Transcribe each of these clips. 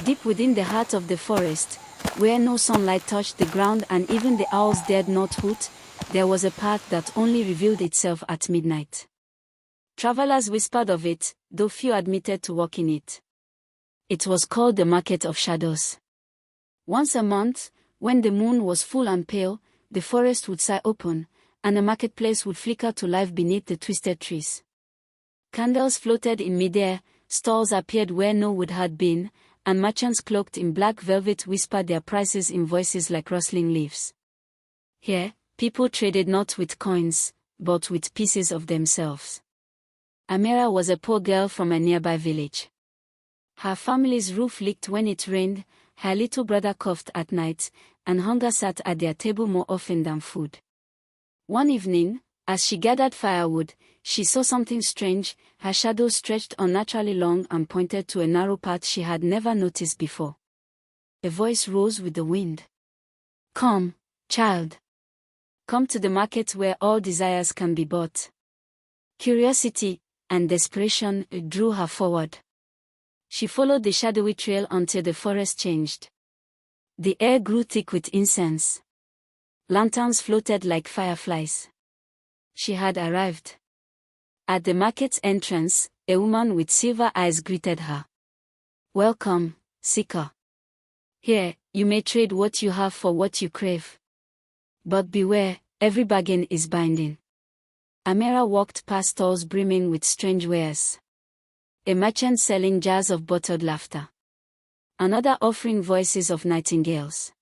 Deep within the heart of the forest, where no sunlight touched the ground and even the owls dared not hoot, there was a path that only revealed itself at midnight. Travelers whispered of it, though few admitted to walking it. It was called the Market of Shadows. Once a month, when the moon was full and pale, the forest would sigh open, and the marketplace would flicker to life beneath the twisted trees. Candles floated in midair, stalls appeared where no wood had been, and merchants cloaked in black velvet whispered their prices in voices like rustling leaves. Here, people traded not with coins, but with pieces of themselves. Amira was a poor girl from a nearby village. Her family's roof leaked when it rained, her little brother coughed at night, and hunger sat at their table more often than food. One evening, as she gathered firewood, she saw something strange. Her shadow stretched unnaturally long and pointed to a narrow path she had never noticed before. A voice rose with the wind. "Come, child. Come to the market where all desires can be bought." Curiosity and desperation drew her forward. She followed the shadowy trail until the forest changed. The air grew thick with incense. Lanterns floated like fireflies. She had arrived. At the market's entrance, a woman with silver eyes greeted her. "Welcome, seeker. Here, you may trade what you have for what you crave. But beware, every bargain is binding." Amira walked past stalls brimming with strange wares. A merchant selling jars of bottled laughter. Another offering voices of nightingales.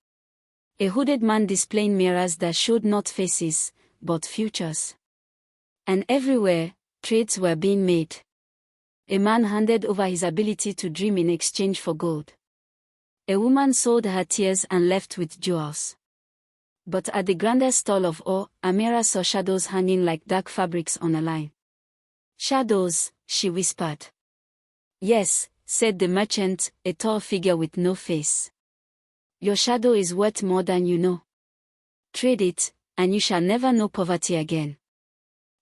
A hooded man displaying mirrors that showed not faces, but futures. And everywhere, trades were being made. A man handed over his ability to dream in exchange for gold. A woman sold her tears and left with jewels. But at the grandest stall of all, Amira saw shadows hanging like dark fabrics on a line. "Shadows," she whispered. "Yes," said the merchant, a tall figure with no face. "Your shadow is worth more than you know. Trade it, and you shall never know poverty again."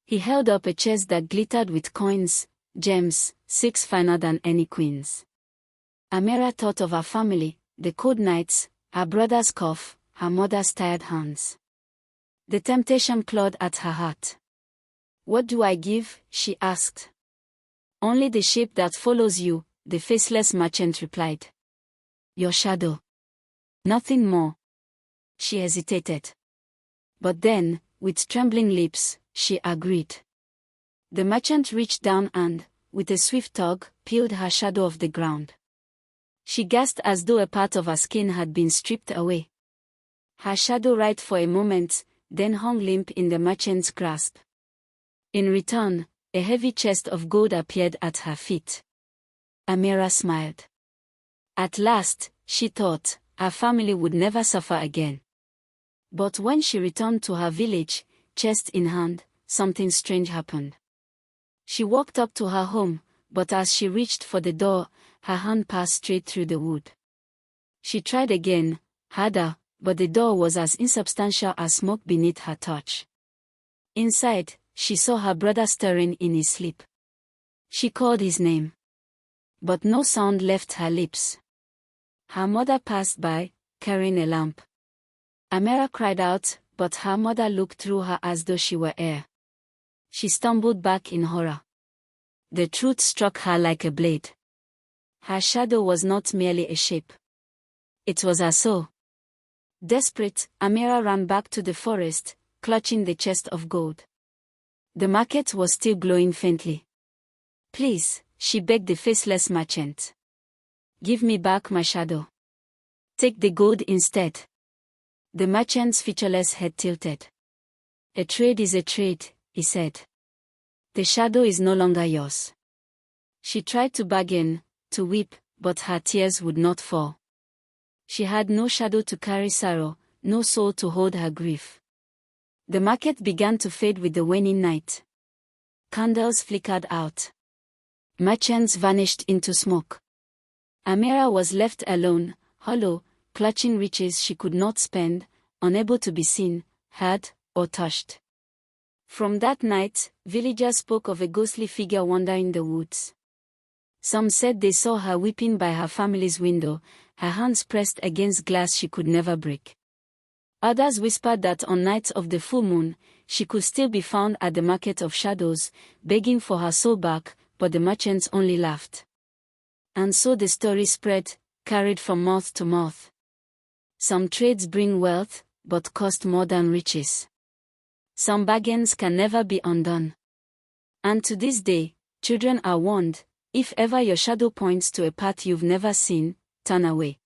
He held up a chest that glittered with coins, gems, silks finer than any queen's. Amira thought of her family, the cold nights, her brother's cough, her mother's tired hands. The temptation clawed at her heart. "What do I give?" she asked. "Only the shape that follows you," the faceless merchant replied. "Your shadow. Nothing more." She hesitated. But then, with trembling lips, she agreed. The merchant reached down and, with a swift tug, peeled her shadow off the ground. She gasped as though a part of her skin had been stripped away. Her shadow writhed for a moment, then hung limp in the merchant's grasp. In return, a heavy chest of gold appeared at her feet. Amira smiled. At last, she thought, her family would never suffer again. But when she returned to her village, chest in hand, something strange happened. She walked up to her home, but as she reached for the door, her hand passed straight through the wood. She tried again, harder, but the door was as insubstantial as smoke beneath her touch. Inside, she saw her brother stirring in his sleep. She called his name. But no sound left her lips. Her mother passed by, carrying a lamp. Amira cried out, but her mother looked through her as though she were air. She stumbled back in horror. The truth struck her like a blade. Her shadow was not merely a shape. It was her soul. Desperate, Amira ran back to the forest, clutching the chest of gold. The market was still glowing faintly. "Please," she begged the faceless merchant. "Give me back my shadow. Take the gold instead." The merchant's featureless head tilted. "A trade is a trade," he said. "The shadow is no longer yours." She tried to bargain, to weep, but her tears would not fall. She had no shadow to carry sorrow, no soul to hold her grief. The market began to fade with the waning night. Candles flickered out. Merchants vanished into smoke. Amira was left alone, hollow, clutching riches she could not spend, unable to be seen, heard, or touched. From that night, villagers spoke of a ghostly figure wandering the woods. Some said they saw her weeping by her family's window, her hands pressed against glass she could never break. Others whispered that on nights of the full moon, she could still be found at the market of shadows, begging for her soul back, but the merchants only laughed. And so the story spread, carried from mouth to mouth. Some trades bring wealth, but cost more than riches. Some bargains can never be undone. And to this day, children are warned, if ever your shadow points to a path you've never seen, turn away.